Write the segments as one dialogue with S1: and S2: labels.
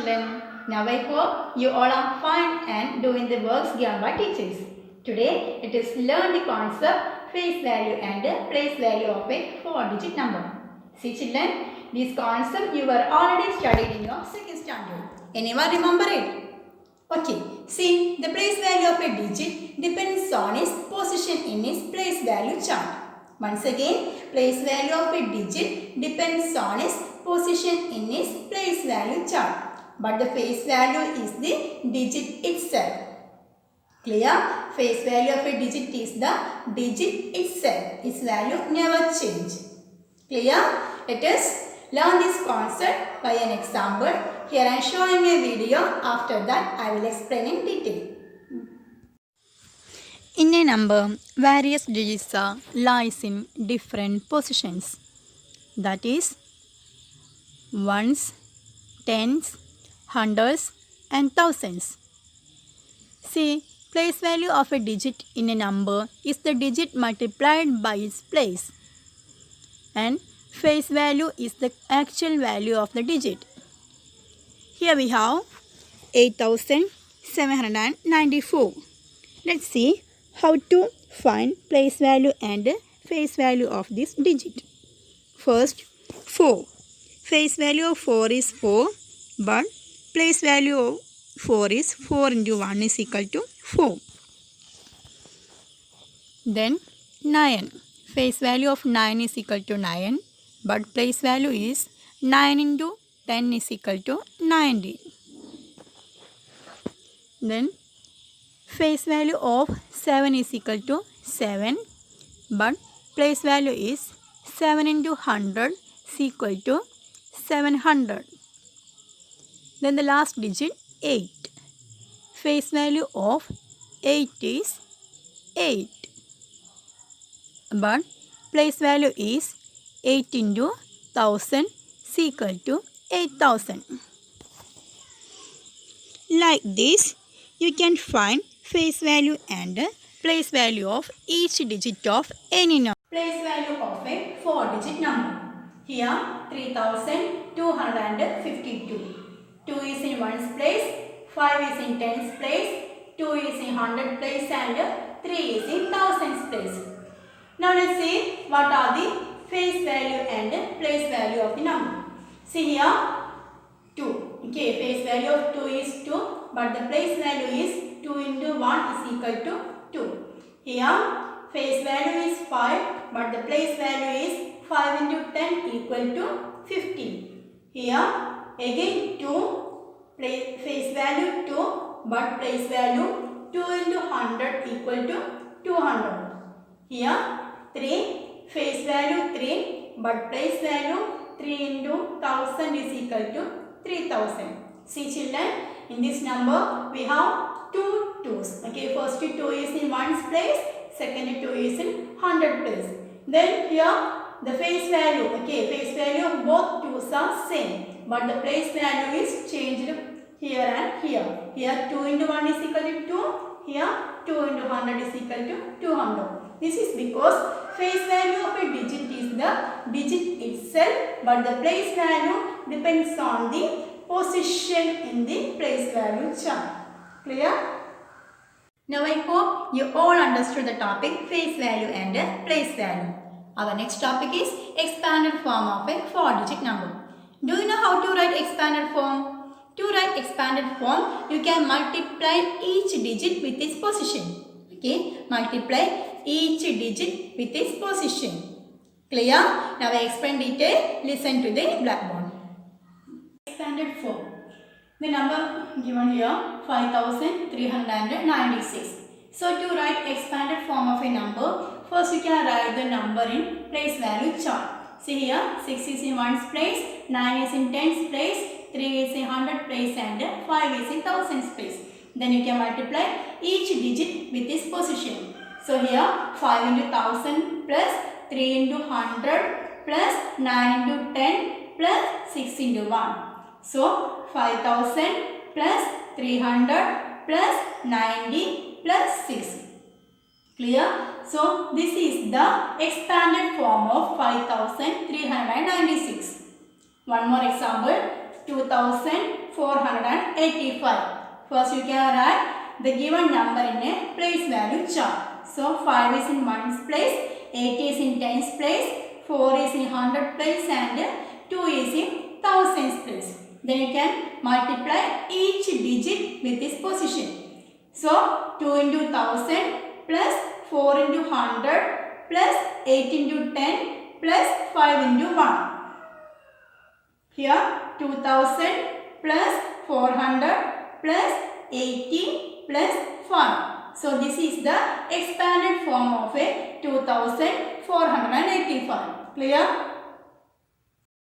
S1: children. Now I hope you all are fine and doing the works given by teachers. Today it is learn the concept face value and place value of a 4-digit number. See children, this concept you were already studied in your second standard. Anyone remember it? Okay, see the place value of a digit depends on its position in its place value chart. Once again, place value of a digit depends on its position in its place value chart. But the face value is the digit itself. Clear? Face value of a digit is the digit itself. Its value never changes. Clear? Let us learn this concept by an example. Here I am showing a video. After that I will explain in detail.
S2: In a number, various digits are lies in different positions. That is, ones, tens, hundreds and thousands. See, place value of a digit in a number is the digit multiplied by its place. And face value is the actual value of the digit. Here we have 8794. Let's see how to find place value and face value of this digit. First, 4. Face value of 4 is 4, but place value of 4 is 4 into 1 is equal to 4. Then 9. Face value of 9 is equal to 9, but place value is 9 into 10 is equal to 90. Then face value of 7 is equal to 7, but place value is 7 into 100 is equal to 700. Then the last digit 8. Face value of 8 is 8, but place value is 8 into 1000 is equal to 8000. Like this, you can find face value and place value of each digit of any number.
S1: Place value of a 4-digit number. Here 3252. 2 is in 1's place, 5 is in 10's place, 2 is in 100 place and 3 is in 1000's place. Now let's see what are the face value and place value of the number. See here 2. Okay, face value of 2 is 2, but the place value is 2 into 1 is equal to 2. Here face value is 5, but the place value is 5 into 10 equal to 50. Here again 2, face value 2, but place value 2 into 100 equal to 200. Here 3, face value 3, but place value 3 into 1000 is equal to 3000. See children, in this number we have two 2's. Okay, first 2 is in 1's place, second 2 is in 100 place. Then here the face value, okay, face value of both 2's are same, but the place value is changed here and here. Here 2 into 1 is equal to 2, here 2 into 100 is equal to 200. This is because face value of a digit is the digit itself, but the place value depends on the position in the place value chart. Clear? Now I hope you all understood the topic face value and place value. Our next topic is expanded form of a 4-digit number. Do you know how to write expanded form? To write expanded form, you can multiply each digit with its position. Okay, multiply each digit with its position. Clear? Now I explain detail. Listen to the blackboard. Expanded form. The number given here 5396. So to write expanded form of a number, first you can write the number in place value chart. See here 6 is in 1's place, 9 is in 10's place, 3 is in 100 place and 5 is in 1000's place. Then you can multiply each digit with its position. So here 5 into 1000 plus 3 into 100 plus 9 into 10 plus 6 into 1. So 5000 plus 300 plus 90 plus 6. Clear? So this is the expanded form of 5396. One more example. 2485. First you can write the given number in a place value chart. So 5 is in ones place, 8 is in tens place, 4 is in hundred place and 2 is in thousands place. Then you can multiply each digit with this position. So 2 into 1000 plus 4 into 100 plus 8 into 10 plus 5 into 1. Here 2000 plus 400 plus 80 plus 5. So this is the expanded form of a 2485. Clear?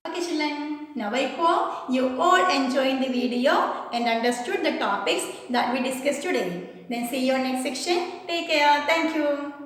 S1: Okay children, now I hope you all enjoyed the video and understood the topics that we discussed today. Then see you next section. Take care. Thank you.